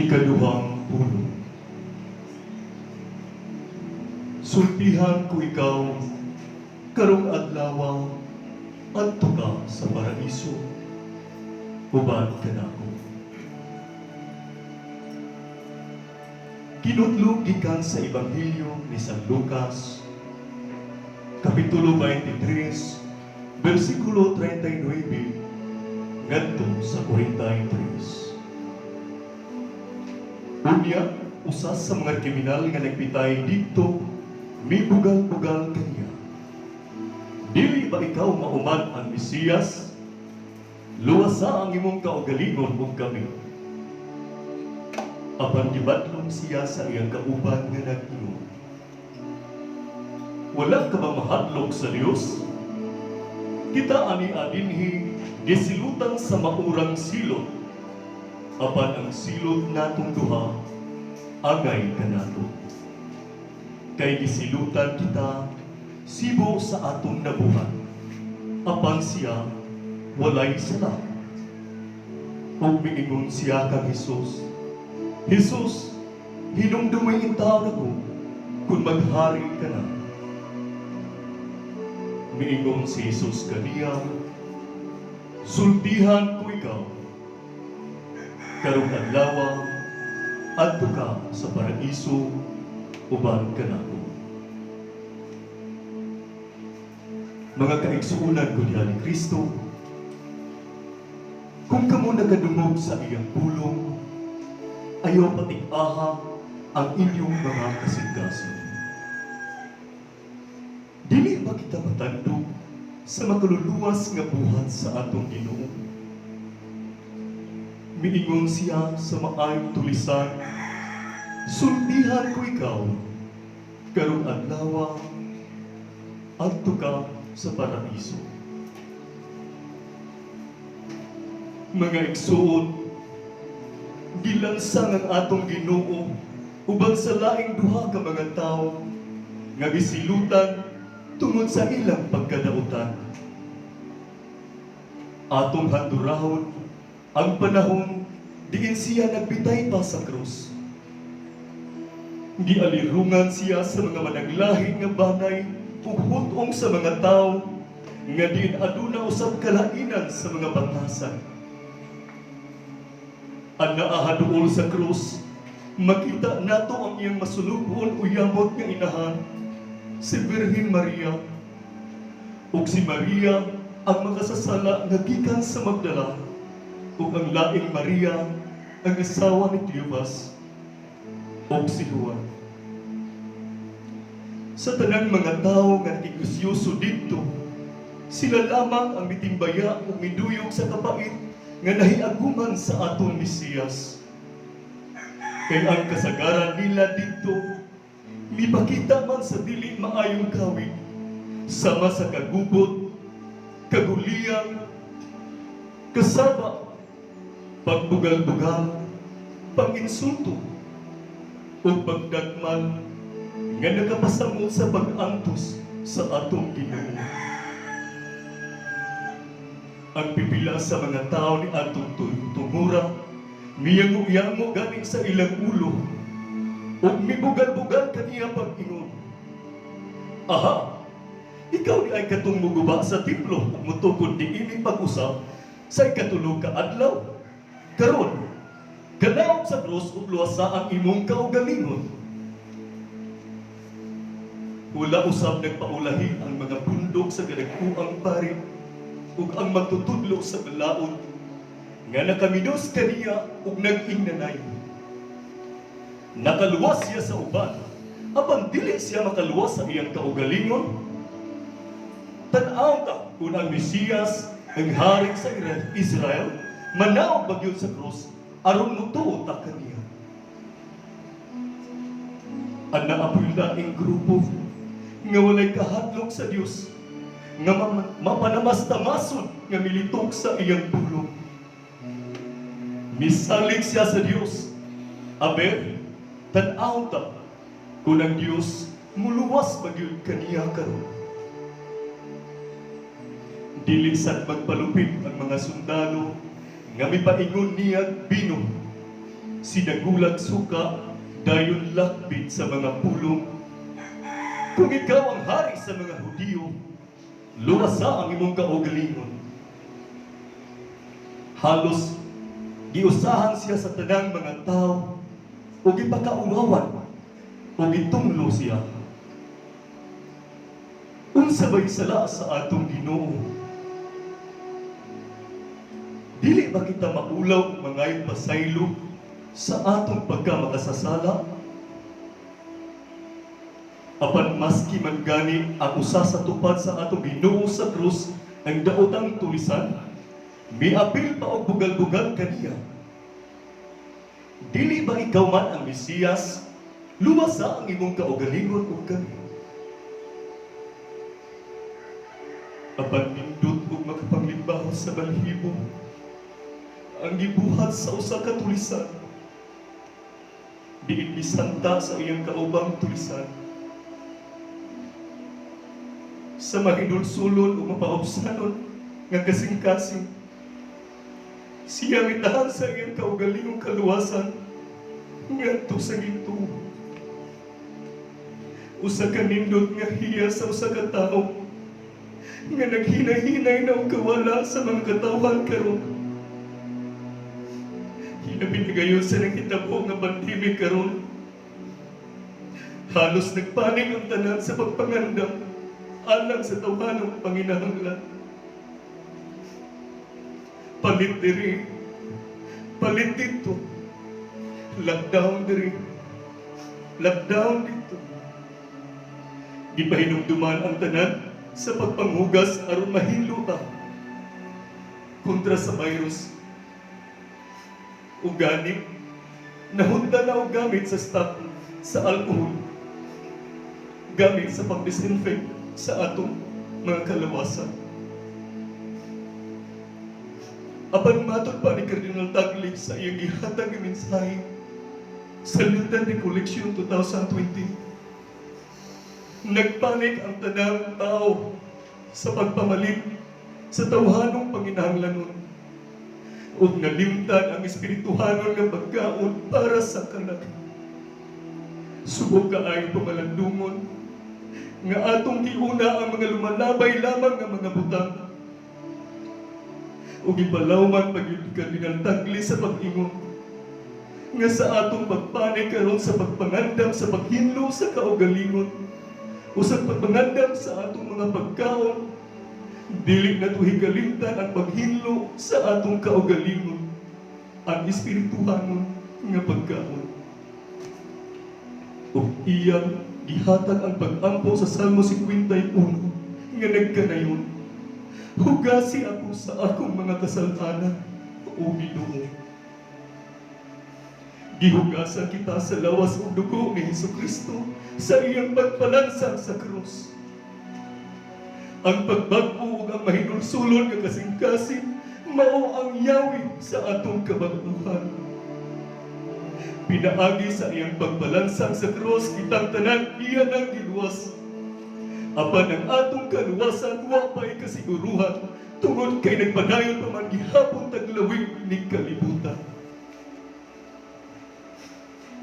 Ikaduhang pulong. Sultihan ko ikaw, karong adlaw, adto ka sa paraiso, uban ka nako. Kinutlog gikan sa Ebanghelyo ni San Lucas, Kapitulo 23, versikulo 39, ngadto sa 43. Unya, usas sa mga kriminal nga nagpitay dito, may bugal-bugal kaniya. Dili ba ikaw mauman ang Mesiyas? Luwasa ang imong kaugalingon ug kami. Apan gibadlong siya sa iyang kauban nga nag-ingon. Wala ka ba mahadlok sa Dios? Kita ani adinhi gisilutan sa maurang silot. Apan ang silot natong duha, agay ka nato. Kay gisilutan kita, sibo sa atong nabuhan. Apan siya, walay sala. Ug miingon siya kang Jesus, Jesus, hinumdumay intaw na ko, kung maghari ka na. Miingon si Jesus kaniya, sultihan ko ikaw, karong adlaw, adto ka sa paraiso, uban ka nako. Mga kaigsuunan ko diha ni Kristo, kung kamo nagadungog sa iyang pulong, ayaw patig-aha ang inyong mga kasingkasan. Dili ba kita matandog sa makaluluwas nga buhat sa atong Ginoo? Miingon siya sa maayong tulisan, sultihan ko ikaw, karong adlaw, adto ka sa paraiso. Mga igsuon, gilansang ang atong Ginoo ubang sa laing duha ka mga tawo nga gisilutan tungod sa ilang pagkadautan. Atong handurahon ang panahon diin siya nagbitay pa sa krus. Gialirungan siya sa mga managlahi nga banay ug hutong sa mga tawo nga diin aduna usab kalainan sa mga batasan. Ang naahaduol sa krus, makita nato ang iyang masulubon o yamot nga inahan, si Virgin Maria. Ug si Maria ang makasasala nga gikan sa Magdala, ug ang laing Maria ang asawa ni Cleopas, ug si Juan. Sa tanang mga tao nga tigusyoso dito, sila lamang ang mitimbaya ug miduyog sa kapait nga nahiaguman sa atong Mesiyas. Kay ang kasagaran nila dito, mipakita man sa dili maayong kawig, sama sa kagubot, kaguliang, kasaba, pagbugal-bugal, pag-insulto, o pagdagman nga nakapasamot sa pag-antos sa atong Ginoo. Ang pipila sa mga tao ni atong tumura, miyango-yango galing sa ilang ulo, o mibugal-bugal kaniya pag-ingon. Aha! Ikaw di ay katong muguba sa templo ug mutukod di ini pag-usap sa ikatulog ka adlaw. Karon, kanaog sa krus ug luwasa ang imong kaugalingon. Wala usab nagpaulahi ang mga bundok sa kadagkuang pari ug ang magtutudlo sa balaod nga nakaminos kaniya ug nag-ingnanay. Nakaluwas siya sa uban, apan dili siya makaluwas sa iyang kaugalingon. Tan-aw ta kung ang Mesiyas ang hari sa Israel manaog bagyo sa krus aron mutuo ta kaniya. Ang naapoy laing grupo nga walay kahadlok sa Dios nga mapanamas-tamason nga militok sa iyang pulong. Misalig siya sa Dios. Aber, tan-aw ta kung ang Dios muluwas magyud kaniya karon. Dili sad magpalupit ang mga sundalo nga mipaingon niya bino sinagulag suka, dayon lakbit sa mga pulong. Kung ikaw ang hari sa mga Hudiyo, luwasa ang imong kaugalingon. Halos giusahan siya sa tanang mga tao o gipakauwawan o gitunglo siya. Unsa ba'y sala sa atong Ginoo? Dili ba kita maulaw mangay pasaylo sa atong pagkamakasasala? Apan maski man gani ang usa sa tupad sa atong Ginoo sa krus ang daotang tulisan, miapil pa og bugal-bugal kaniya. Dili ba ikaw man ang Mesiyas? Luwasa ang imong kaugalingon ug kami. Apan nindot ug makapanglibaho sa balhibo ang gibuhat sa usa ka tulisan. Diin misanta sa iyang kaubang tulisan. Sa mahidulsulon o mapaobsanon nga kasing-kasing, siya mitahan sa iyang kaugalingong kaluwasan ngadto sa gintuo. Usa ka nindot nga hiya sa usa ka tawo nga naghinay-hinay na og kawala sa mga katawhan karon. Hinabinagayon sa nanghitabo nga pandemik karon. Halos nagpanik ang tanan sa pagpangandam alang sa tawhanong panginahanglan. Palit diri, palit dito, lockdown diri, lockdown dito. Di pa hinumduman ang tanan sa pagpanghugas aron mahilo ta kontra sa virus. Ugani, nahunda na og gamit sa stock sa alcohol, gamit sa pag-disinfect sa atong mga kalawasan. Apan matod pa ni Cardinal Tagle sa iyang gihatag nga mensahe sa Luther Recollection 2020, nagpanik ang tanang tao sa pagpamalit sa tawhanong panginahanglanon ug nalimtan ang espirituhanon nga pagkaon para sa kalag. Subok kaayo pamalandungon nga atong giuna ang mga lumalabay lamang nga mga butang ug ipalawman pagyud Cardinal Tagle sa pag-ingon nga sa atong pagpanik karon sa pagpangandam sa paghinlo sa kaugalingon o sa pagpangandam sa atong mga pagkaon, dili na higalimtan ang paghinlo sa atong kaugalingon, ang espirituhanon nga pagkaon. O iyang gihatag ang pag-ampo sa Salmo 51 nga nagkanayon, hugasi ako sa akong mga kasalanan, o Ginoo. Gihugasan kita sa lawas o dugo ni Hesukristo sa iyang pagpalansang sa krus. Ang pagbago ug ang mahidulsulon nga kasing-kasing mao ang yawi sa atong kabaguhan. Pinaagi sa iyang pagpalansang sa krus kitang tanan iya nang giluwas. Apan ang atong kaluwasan wa pa'y kasiguruhan tungod kay nagpadayon pa man gihapon taglawig ni kalibutan.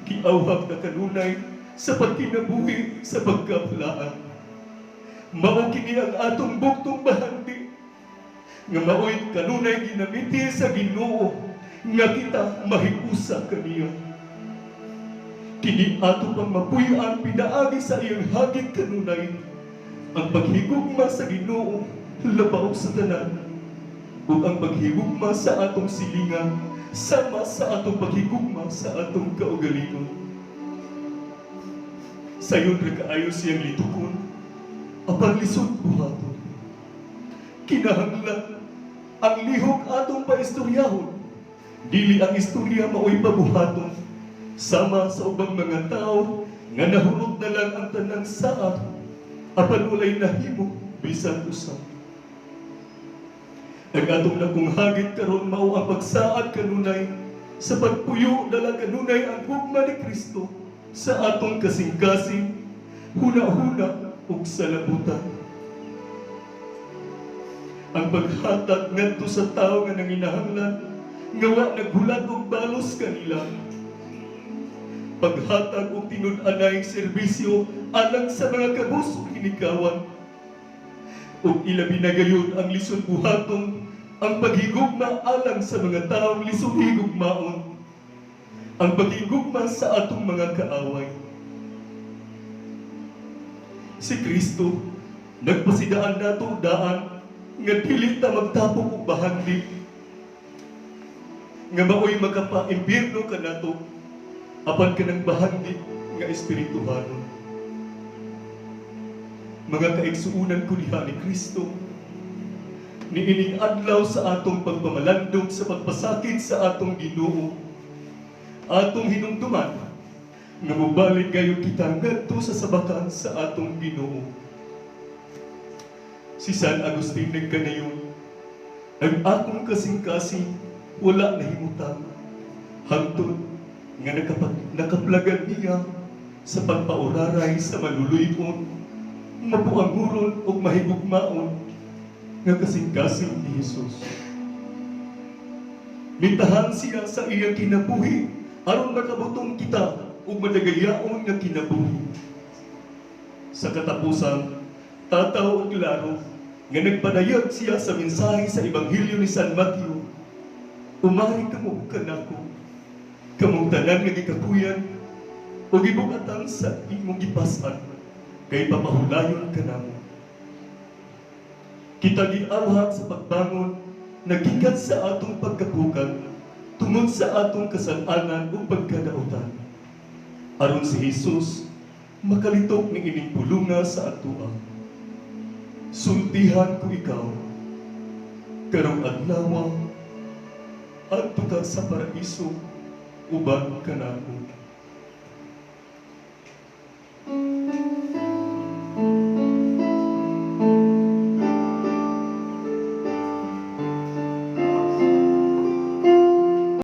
Giawhag na kanunay sa pagkinabuhi sa pagkabalaan. Mao kini ang atong buktong bahandi nga mao'y kanunay ginamiti sa Ginoo nga kita mahiusa kaniya. Kini ato pang mapuy-an pinaagi sa iyang hagit kanunay ang paghigugma sa Ginoo labaw sa tanan ug ang paghigugma sa atong silingan sama sa atong paghigugma sa atong kaugalingon. Sayon ra kaayo siyang litukon, apan lisod buhaton. Kinahanglan ang lihok atong paistoryahon, dili ang istorya mao'y pabuhaton, sama sa ubang mga tao nga nahurot na lang ang tanang saat, apan walay nahimo bisan usa. Ang atong nakunghagit karon mao ang pagsaad kanunay sa pagpuyo dala kanunay ang gugma ni Kristo sa atong kasing-kasing, huna-huna ug salabutan. Ang paghatag ngadto sa tawo nga nanginahanglan nga wa naghulat og balos kanila paghatag o tinud-anay serbisyo alang sa mga kabusog hinikawan. Ug ilabi na gayon ang lisod buhaton, ang paghigugma alang sa mga taong lisod higugmaon, ang paghigugma sa atong mga kaaway. Si Kristo nagpasidaan nato daan nga dili ta magtapok og bahagdi, nga maoy makapa-impierno kanato apan kanang bahagdi nga espirituhanon. Mga kaigsuunan ko diha ni Kristo, niining adlaw sa atong pagpamalandong sa pagpasakit sa atong Ginoo, atong hinumduman nga mobalik gayon kita ngadto sa sabakan sa atong Ginoo. Si San Agustin nagkanayon, ang akong kasing-kasing wala na himutang, hangtod nga nakaplagan niya sa pagpauraray sa maluluypon, mapuanguron o mahigugmaon nga kasing-kasing ni Jesus. Mintahan siya sa iyang kinabuhi aron makabutong kita ug madagayaon nga kinabuhi. Sa katapusan, tataw og laro nga nagpadayag siya sa mensahe sa Ebanghelyo ni San Mateo. Umari kamo kanako, kamong tanan nga gikapuyan o gibugatan sa imong gipasan, kay papahulayon kanamo. Kita giawhat sa pagbangon nagikat sa atong pagkapukan tungod sa atong kasalanan o pagkadautan. Aron si Jesus makalitok ni ining pulunga sa atoa. Sultihan ko ikaw karong adlaw adto ka sa paraiso uban kanako.